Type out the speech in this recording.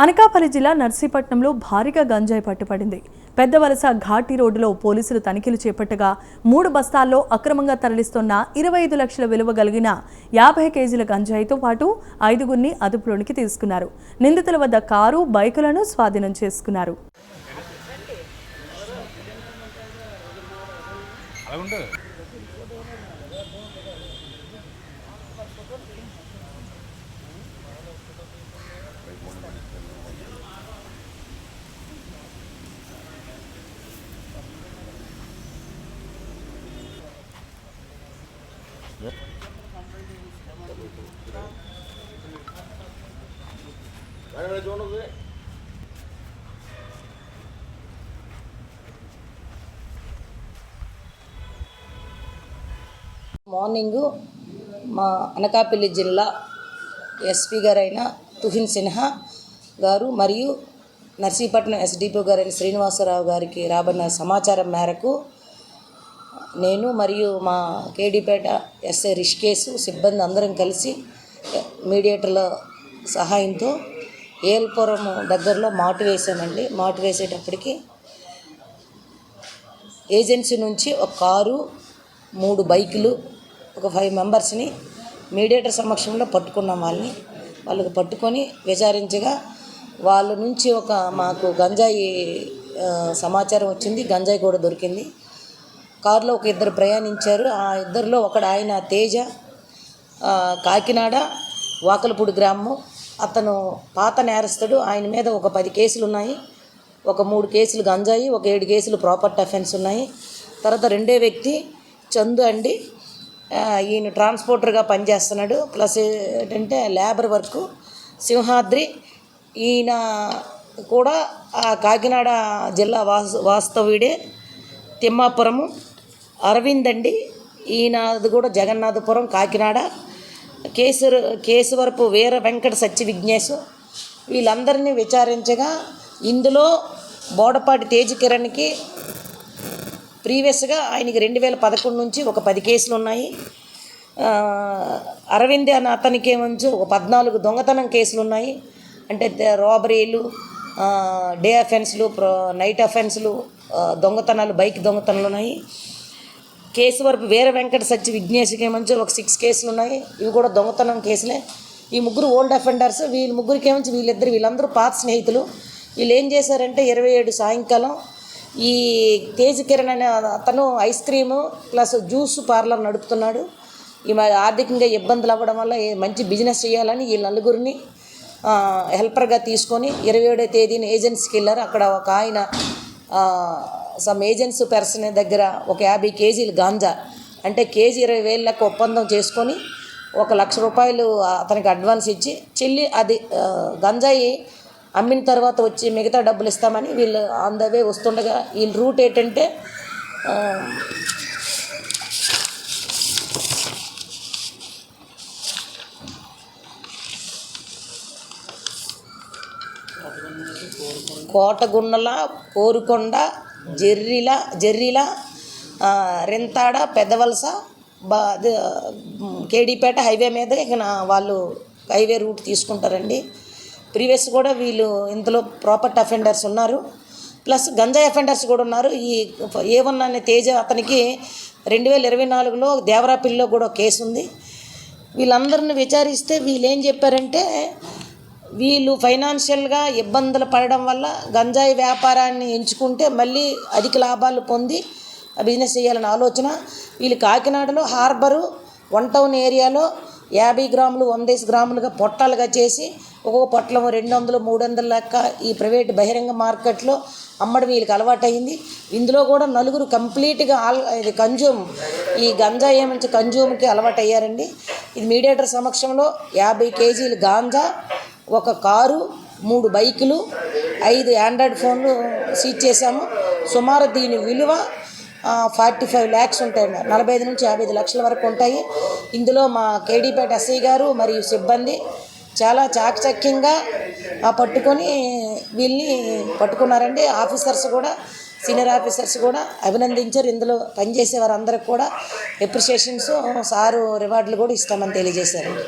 అనకాపల్లి జిల్లా నర్సీపట్నంలో భారీగా గంజాయి పట్టుబడింది. పెద్దవలస ఘాటి రోడ్డులో పోలీసులు తనిఖీలు చేపట్టగా 3 బస్తాల్లో అక్రమంగా తరలిస్తున్న 25 లక్షల విలువ కలిగిన 50 కేజీల గంజాయితో పాటు 5గురిని అదుపులోనికి తీసుకున్నారు. నిందితుల వద్ద కారు, బైకులను స్వాధీనం చేసుకున్నారు. మార్నింగ్ మా అనకాపల్లి జిల్లా ఎస్పీ గారైన తుహిన్ సిన్హా గారు మరియు నర్సీపట్నం ఎస్డిపో గారైన శ్రీనివాసరావు గారికి రాబడిన సమాచారం మేరకు నేను మరియు మా కేడీపేట ఎస్ఐ రిషికేశ్ సిబ్బంది అందరం కలిసి మీడియేటర్ల సహాయంతో ఏల్పురం దగ్గరలో మాటు వేసామండి. మాటు వేసేటప్పటికి ఏజెన్సీ నుంచి ఒక కారు, 3 బైకులు, ఒక 5 మెంబర్స్ని మీడియేటర్ సమక్షంలో పట్టుకున్నాం. వాళ్ళకి పట్టుకొని విచారించగా వాళ్ళ నుంచి మాకు గంజాయి సమాచారం వచ్చింది. గంజాయి కూడా దొరికింది. కారులో ఒక 2 ప్రయాణించారు. ఆ ఇద్దరిలో ఒకడు ఆయన తేజ, కాకినాడ వాకలపూడి గ్రామం. అతను పాత నేరస్తుడు. ఆయన మీద ఒక 10 కేసులు ఉన్నాయి. ఒక 3 కేసులు గంజాయి, ఒక 7 కేసులు ప్రాపర్టీ అఫెన్స్ ఉన్నాయి. తర్వాత రెండో వ్యక్తి చందు అండి. ఈయన ట్రాన్స్పోర్టర్గా పనిచేస్తున్నాడు. ప్లస్ ఏంటంటే లేబర్ వర్క్ సింహాద్రి. ఈయన కూడా కాకినాడ జిల్లా వాస్తవ్యుడే. తిమ్మాపురము అరవింద్ అండి. ఈయనది కూడా జగన్నాథపురం కాకినాడ. కేశవరపు వీర వెంకట సత్య విఘ్నేశ్. వీళ్ళందరినీ విచారించగా ఇందులో బోడపాటి తేజ్ కిరణ్కి ప్రీవియస్గా ఆయనకి 2011 నుంచి ఒక 10 కేసులు ఉన్నాయి. అరవింద్ అనే అతనికి ఏమొచ్చు ఒక 14 దొంగతనం కేసులు ఉన్నాయి. అంటే రాబరీలు, డే అఫెన్స్లు, నైట్ అఫెన్స్లు, దొంగతనాలు, బైక్ దొంగతనాలు ఉన్నాయి. కేశవరపు వీర వెంకట సత్య విఘ్నేష్కి ఏమొచ్చు ఒక 6 కేసులు ఉన్నాయి. ఇవి కూడా దొంగతనం కేసులే. ఈ 3 ఓల్డ్ అఫెండర్స్. వీళ్ళందరూ వీళ్ళందరూ పాత స్నేహితులు. వీళ్ళు ఏం చేశారంటే 27 సాయంకాలం ఈ తేజ్ కిరణ్ అనే అతను ice cream plus juice parlour నడుపుతున్నాడు. ఈ ఆర్థికంగా ఇబ్బందులు అవ్వడం వల్ల మంచి బిజినెస్ చేయాలని ఈ నలుగురిని హెల్పర్గా తీసుకొని 27వ తేదీన ఏజెన్సీకి వెళ్ళారు. అక్కడ ఒక ఆయన సమ్ ఏజెన్సీ పర్సన్ దగ్గర ఒక 50 కేజీలు గాంజా, అంటే కేజీ 20,000 లెక్క ఒప్పందం చేసుకొని 1 లక్ష రూపాయలు అతనికి అడ్వాన్స్ ఇచ్చి చెల్లి అది గంజాయి అమ్మిన తర్వాత వచ్చి మిగతా డబ్బులు ఇస్తామని వీళ్ళు ఆన్ ద వే వస్తుండగా వీళ్ళ రూట్ ఏంటంటే కోటగున్నల, కోరుకొండ, జర్రిల, రెంతాడ, పెద్దవలస, కేడీపేట హైవే మీద ఇక వాళ్ళు హైవే రూట్ తీసుకుంటారండి. ప్రీవియస్ కూడా వీళ్ళు ఇందులో ప్రాపర్టీ అఫెండర్స్ ఉన్నారు. ప్లస్ గంజాయి అఫెండర్స్ కూడా ఉన్నారు. ఈ A1 అనే తేజ అతనికి 2024లో దేవరాపల్లిలో కూడా కేసు ఉంది. వీళ్ళందరిని విచారిస్తే వీళ్ళు ఏం చెప్పారంటే వీళ్ళు ఫైనాన్షియల్గా ఇబ్బందులు పడడం వల్ల గంజాయి వ్యాపారాన్ని ఎంచుకుంటే మళ్ళీ అధిక లాభాలు పొంది బిజినెస్ చేయాలని ఆలోచన. వీళ్ళు కాకినాడలో హార్బరు 1 టౌన్ ఏరియాలో 50 గ్రాములు 100 గ్రాములుగా పొట్టాలుగా చేసి ఒక్కొక్క పొట్లం 200, 300 లెక్క ఈ ప్రైవేట్ బహిరంగ మార్కెట్లో అమ్మడం వీళ్ళకి అలవాటైంది. ఇందులో కూడా 4 కంప్లీట్గా ఇది ఈ గంజాయి ఏమంచి కన్జ్యూమ్కి అలవాటు అయ్యారండి. ఇది మీడియేటర్ సమక్షంలో 50 కేజీలు గాంజా, ఒక కారు, 3 బైకులు, 5 ఆండ్రాయిడ్ ఫోన్లు సీజ్ చేశాము. సుమారు దీని విలువ 45 lakhs ఉంటాయండి. 45 నుంచి 55 లక్షల వరకు ఉంటాయి. ఇందులో మా కేడీపేట ఎస్ఐ గారు మరియు సిబ్బంది చాలా చాకచక్యంగా పట్టుకొని వీళ్ళని పట్టుకున్నారండి. ఆఫీసర్స్ కూడా, సీనియర్ ఆఫీసర్స్ కూడా అభినందించారు. ఇందులో పనిచేసే వారందరికి కూడా అప్రిషియేషన్స్, సారు రివార్డులు కూడా ఇస్తామని తెలియజేశారండి.